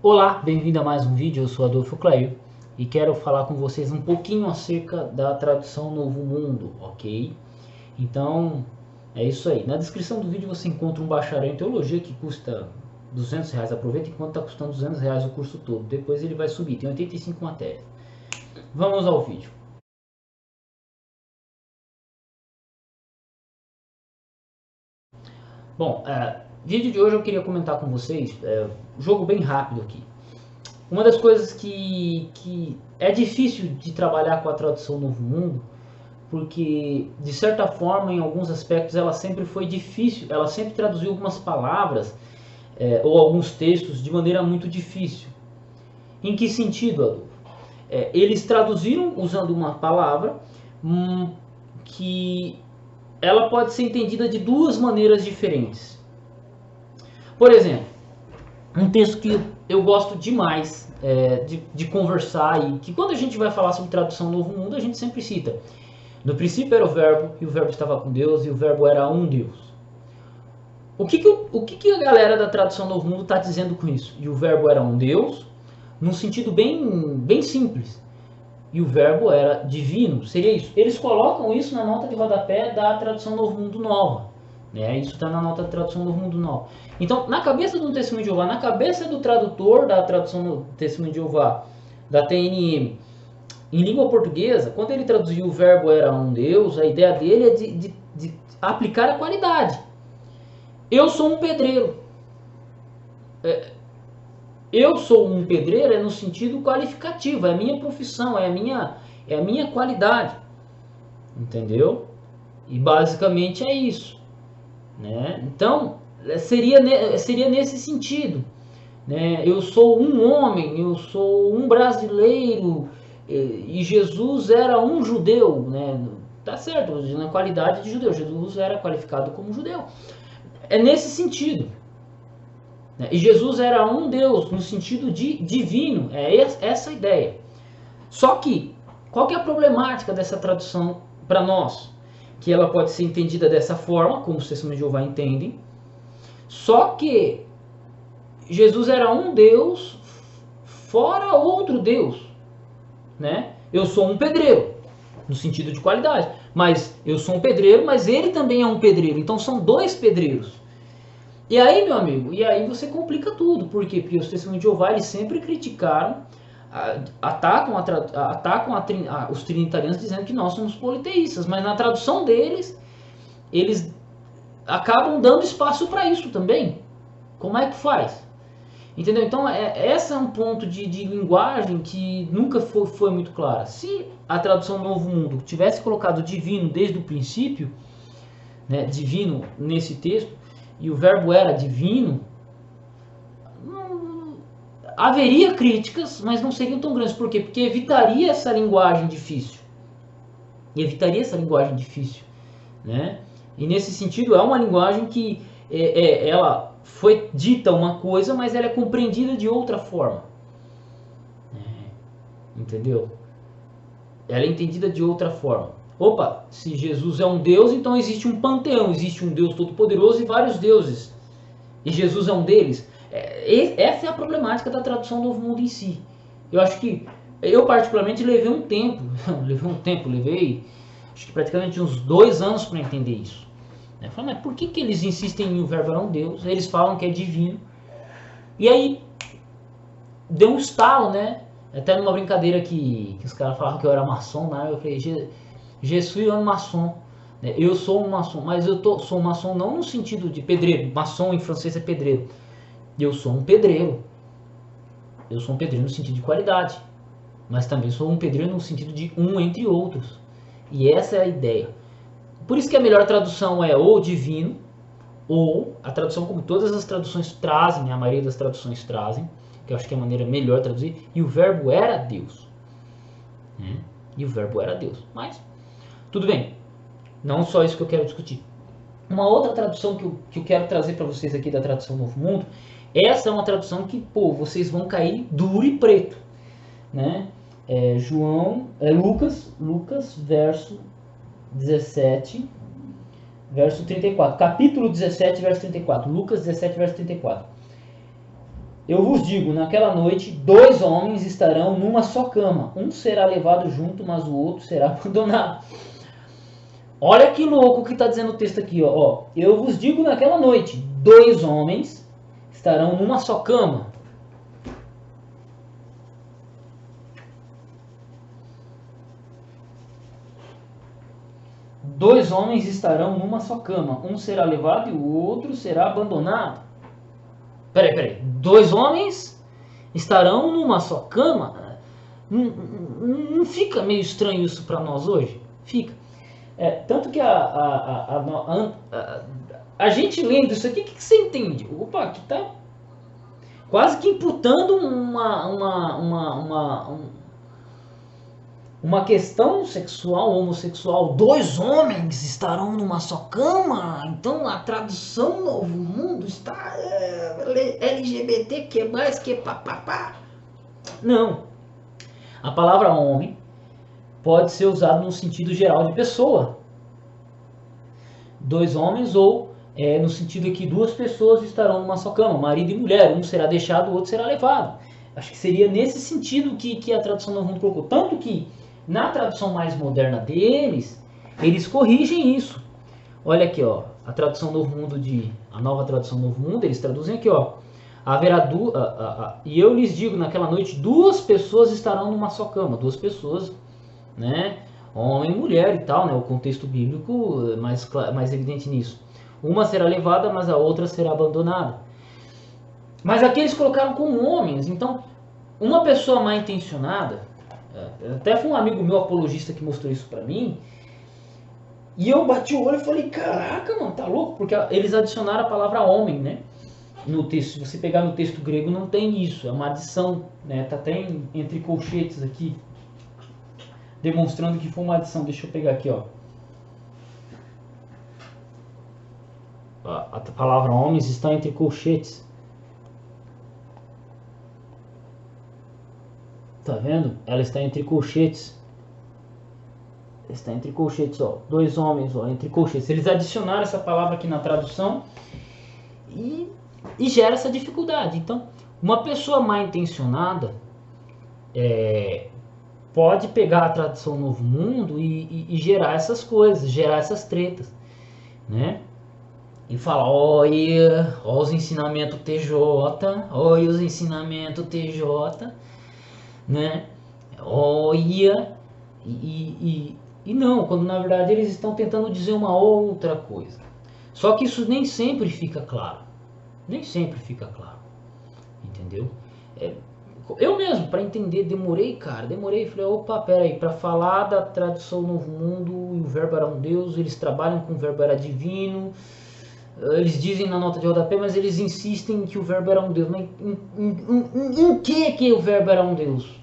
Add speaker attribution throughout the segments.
Speaker 1: Olá, bem-vindo a mais um vídeo, eu sou Adolfo Cleio e quero falar com vocês um pouquinho acerca da tradução Novo Mundo, ok? Então, é isso aí. Na descrição do vídeo você encontra um bacharel em teologia que custa R$ 200, aproveita enquanto está custando R$ 200 o curso todo, depois ele vai subir, tem 85 matérias. Vamos ao vídeo. Bom, vídeo de hoje eu queria comentar com vocês, jogo bem rápido aqui. Uma das coisas que é difícil de trabalhar com a tradução Novo Mundo, porque de certa forma, em alguns aspectos, ela sempre foi difícil, ela sempre traduziu algumas palavras ou alguns textos de maneira muito difícil. Em que sentido, Adolfo? Eles traduziram usando uma palavra que ela pode ser entendida de duas maneiras diferentes. Por exemplo, um texto que eu gosto demais de conversar e que quando a gente vai falar sobre tradução Novo Mundo, a gente sempre cita. No princípio era o verbo, e o verbo estava com Deus, e o verbo era um Deus. O que a galera da tradução Novo Mundo está dizendo com isso? E o verbo era um Deus, num sentido bem simples. E o verbo era divino, seria isso. Eles colocam isso na nota de rodapé da tradução Novo Mundo Nova. Né? Isso está na nota da tradução Novo Mundo Nova. Então, na cabeça do Testemunho de Jeová, na cabeça do tradutor da tradução do Testemunho de Jeová, da TNM, em língua portuguesa, quando ele traduziu o verbo era um Deus, a ideia dele é de aplicar a qualidade. Eu sou um pedreiro. Eu sou um pedreiro é no sentido qualificativo, é a minha profissão, é a minha qualidade. Entendeu? E basicamente é isso. Né? Então, seria nesse sentido. Né? Eu sou um homem, eu sou um brasileiro, e Jesus era um judeu, né? Tá certo, na qualidade de judeu, Jesus era qualificado como judeu. É nesse sentido. Né? E Jesus era um Deus, no sentido de divino, é essa a ideia. Só que, qual que é a problemática dessa tradução para nós? Que ela pode ser entendida dessa forma, como os Testemunhos de Jeová entendem, só que Jesus era um Deus fora outro Deus. Né? Eu sou um pedreiro, no sentido de qualidade, mas eu sou um pedreiro, mas ele também é um pedreiro, então são dois pedreiros. E aí, meu amigo, e aí você complica tudo, por quê? Porque os Testemunhos de Jeová eles sempre criticaram, atacam os trinitarianos dizendo que nós somos politeístas, mas na tradução deles, eles acabam dando espaço para isso também. Como é que faz? Entendeu? Então, esse é um ponto de linguagem que nunca foi muito clara. Se a tradução Novo Mundo tivesse colocado divino desde o princípio, né, divino nesse texto, e o verbo era divino, haveria críticas, mas não seriam tão grandes. Por quê? Porque evitaria essa linguagem difícil. Né? E nesse sentido, é uma linguagem que ela foi dita uma coisa, mas ela é compreendida de outra forma. Entendeu? Ela é entendida de outra forma. Opa, se Jesus é um Deus, então existe um panteão, existe um Deus todo-poderoso e vários deuses. E Jesus é um deles. Essa é a problemática da tradução do Novo Mundo em si. Eu acho que, eu particularmente levei um tempo, levei acho que praticamente uns 2 anos para entender isso. Falei, mas por que eles insistem em o verbo é um Deus? Eles falam que é divino. E aí, deu um estalo, né? Até numa brincadeira que os caras falavam que eu era maçom, né? Eu falei, je suis un maçon. Eu sou um maçom, mas sou um maçom não no sentido de pedreiro. Maçom em francês é pedreiro. Eu sou um pedreiro. Eu sou um pedreiro no sentido de qualidade. Mas também sou um pedreiro no sentido de um entre outros. E essa é a ideia. Por isso que a melhor tradução é ou divino, ou a tradução como todas as traduções trazem, a maioria das traduções trazem, que eu acho que é a maneira melhor de traduzir, e o verbo era Deus. E o verbo era Deus. Mas, tudo bem. Não só isso que eu quero discutir. Uma outra tradução que eu quero trazer para vocês aqui da tradução Novo Mundo, essa é uma tradução que, pô, vocês vão cair duro e preto. Né? Lucas, verso 17, verso 34. Capítulo 17, verso 34. Lucas 17, verso 34. Eu vos digo, naquela noite, 2 homens estarão numa só cama. Um será levado junto, mas o outro será abandonado. Olha que louco que está dizendo o texto aqui, ó. Eu vos digo, naquela noite, 2 homens estarão numa só cama. Dois homens estarão numa só cama. Um será levado e o outro será abandonado. Peraí. 2 homens estarão numa só cama? Não fica meio estranho isso para nós hoje? Fica. Tanto que a gente lendo isso aqui, o que você entende? Opa, aqui tá quase que imputando uma questão sexual, homossexual. 2 homens estarão numa só cama. Então a tradução Novo Mundo está LGBT, que mais, que papapá. Não. A palavra homem pode ser usada no sentido geral de pessoa. 2 homens ou no sentido que 2 pessoas estarão numa só cama, marido e mulher. Um será deixado, o outro será levado. Acho que seria nesse sentido que a tradução Novo Mundo colocou. Tanto que na tradução mais moderna deles, eles corrigem isso. Olha aqui, ó, a tradução Novo Mundo a nova tradução Novo Mundo, eles traduzem aqui, ó. E eu lhes digo, naquela noite, 2 pessoas estarão numa só cama. 2 pessoas, né? Homem e mulher e tal, né? O contexto bíblico é mais evidente nisso. Uma será levada, mas a outra será abandonada. Mas aqui eles colocaram como homens. Então, uma pessoa mal intencionada, até foi um amigo meu apologista que mostrou isso pra mim, e eu bati o olho e falei, caraca, mano, tá louco? Porque eles adicionaram a palavra homem, né? No texto, se você pegar no texto grego, não tem isso, é uma adição, né? Tá até entre colchetes aqui, demonstrando que foi uma adição. Deixa eu pegar aqui, ó. A palavra homens está entre colchetes. Tá vendo? Ela está entre colchetes. Está entre colchetes, ó. 2 homens, ó, entre colchetes. Eles adicionaram essa palavra aqui na tradução e gera essa dificuldade. Então, uma pessoa mal intencionada pode pegar a tradução Novo Mundo e gerar essas coisas, gerar essas tretas, né? E falar, olha os ensinamentos TJ, olha os ensinamentos TJ, né? Olha, e não, quando na verdade eles estão tentando dizer uma outra coisa. Só que isso nem sempre fica claro. Nem sempre fica claro. Entendeu? Eu mesmo, para entender, demorei, falei, opa, peraí, para falar da tradução Novo Mundo e o verbo era um Deus, eles trabalham com o verbo era divino, eles dizem na nota de rodapé, mas eles insistem que o verbo era um Deus. Mas em que o verbo era um Deus?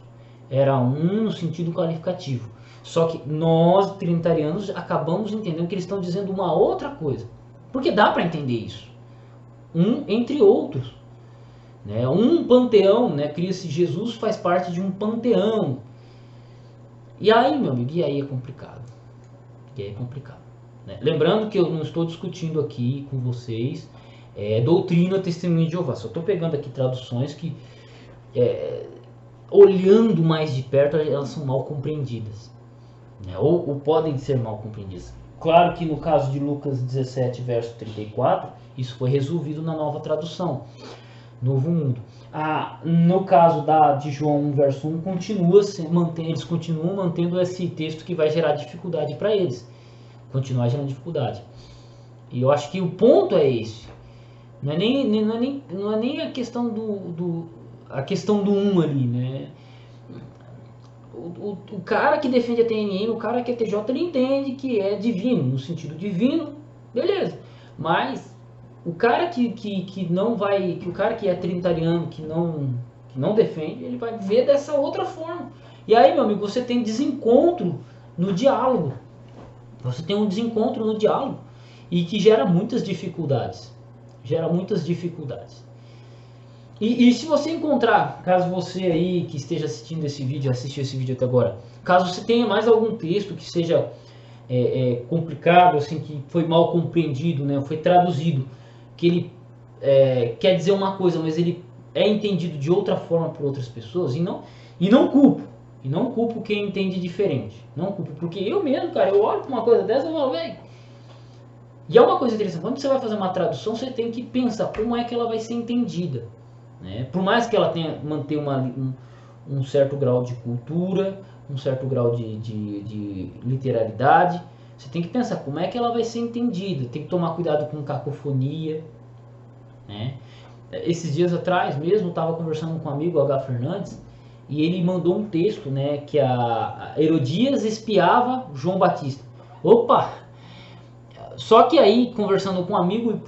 Speaker 1: Era um no sentido qualificativo. Só que nós, trinitarianos, acabamos entendendo que eles estão dizendo uma outra coisa. Porque dá para entender isso. Um entre outros. Né? Um panteão, né? Cria-se Jesus, faz parte de um panteão. E aí, meu amigo, e aí é complicado. Né? Lembrando que eu não estou discutindo aqui com vocês doutrina testemunho de Jeová. Só estou pegando aqui traduções que, olhando mais de perto, elas são mal compreendidas. Né? Ou podem ser mal compreendidas. Claro que no caso de Lucas 17, verso 34, isso foi resolvido na nova tradução, Novo Mundo. No caso de João 1, verso 1, eles continuam mantendo esse texto que vai gerar dificuldade para eles. Continuar gerando dificuldade. E eu acho que o ponto é esse. Não é nem a questão a questão do 1 ali, né? O cara que defende a TNM, o cara que é TJ, ele entende que é divino, no sentido divino, beleza. Mas o cara que não vai, que o cara que é trinitariano, que não defende, ele vai ver dessa outra forma. E aí, meu amigo, você tem desencontro no diálogo. Você tem um desencontro no diálogo e que gera muitas dificuldades. E se você encontrar, caso você aí que esteja assistindo esse vídeo, assistiu esse vídeo até agora, caso você tenha mais algum texto que seja complicado, assim, que foi mal compreendido, né, foi traduzido, que ele quer dizer uma coisa, mas ele é entendido de outra forma por outras pessoas, e não culpo quem entende diferente, não culpo, porque eu mesmo, cara, eu olho para uma coisa dessa e falo, velho, e é uma coisa interessante, quando você vai fazer uma tradução, você tem que pensar como é que ela vai ser entendida, né? Por mais que ela tenha manter um certo grau de cultura, um certo grau de literalidade, você tem que pensar como é que ela vai ser entendida, tem que tomar cuidado com cacofonia, né? Esses dias atrás mesmo, estava conversando com um amigo, H. Fernandes, e ele mandou um texto, né, que a Herodias espiava João Batista. Opa! Só que aí, conversando com um amigo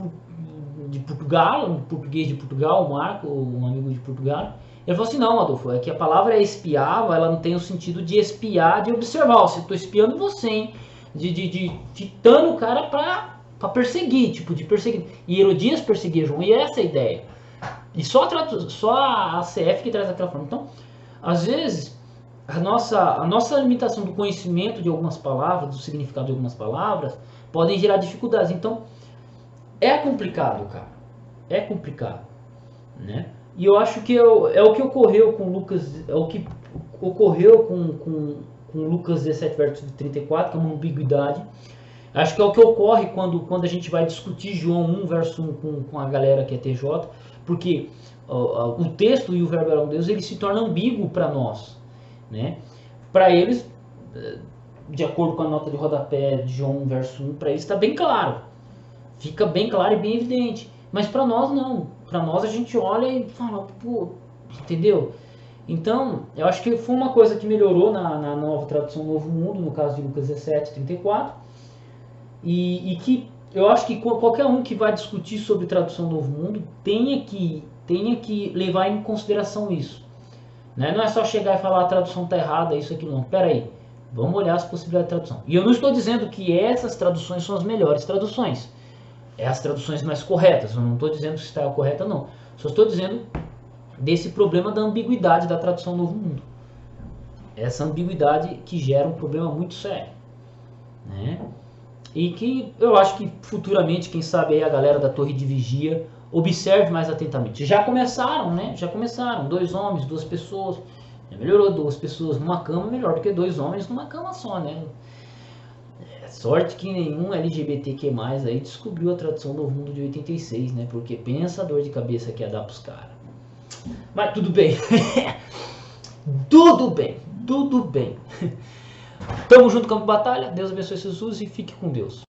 Speaker 1: de Portugal, um português de Portugal, o Marco, um amigo de Portugal, ele falou assim, não, Adolfo, é que a palavra espiava, ela não tem o sentido de espiar, de observar. Eu estou espiando você, hein? De fitando o cara pra perseguir, tipo, de perseguir. E Herodias perseguia João, e essa é a ideia. E só a CF que traz daquela forma. Então, às vezes, a nossa limitação do conhecimento de algumas palavras, do significado de algumas palavras, podem gerar dificuldades. Então, é complicado, cara. É complicado, né? E eu acho que é o que ocorreu com Lucas, é o que ocorreu com Lucas 17, verso 34, que é uma ambiguidade. Acho que é o que ocorre quando a gente vai discutir João 1, verso 1 com a galera que é TJ, porque o texto e o verbo eram Deus, ele se torna ambíguo para nós, né? Para eles, de acordo com a nota de rodapé de João 1, verso 1, para eles está bem claro. Fica bem claro e bem evidente. Mas para nós não. Para nós a gente olha e fala, pô, entendeu? Então, eu acho que foi uma coisa que melhorou na nova tradução Novo Mundo, no caso de Lucas 17, 34. E que eu acho que qualquer um que vai discutir sobre tradução Novo Mundo tenha que levar em consideração isso. Né? Não é só chegar e falar a tradução está errada, isso aqui não. Pera aí, vamos olhar as possibilidades de tradução. E eu não estou dizendo que essas traduções são as melhores traduções. É as traduções mais corretas. Eu não estou dizendo se está correta não. Só estou dizendo desse problema da ambiguidade da tradução Novo Mundo. Essa ambiguidade que gera um problema muito sério, né? E que eu acho que futuramente, quem sabe aí a galera da Torre de Vigia observe mais atentamente. Já começaram, né? Já começaram. 2 homens, 2 pessoas. Já melhorou, 2 pessoas numa cama, melhor do que 2 homens numa cama só, né? Sorte que nenhum LGBTQ+, aí descobriu a tradução do Mundo de 86, né? Porque pensa a dor de cabeça que ia dar pros caras. Mas tudo bem. Tudo bem. Tudo bem. Tamo junto, campo de batalha. Deus abençoe Jesus e fique com Deus.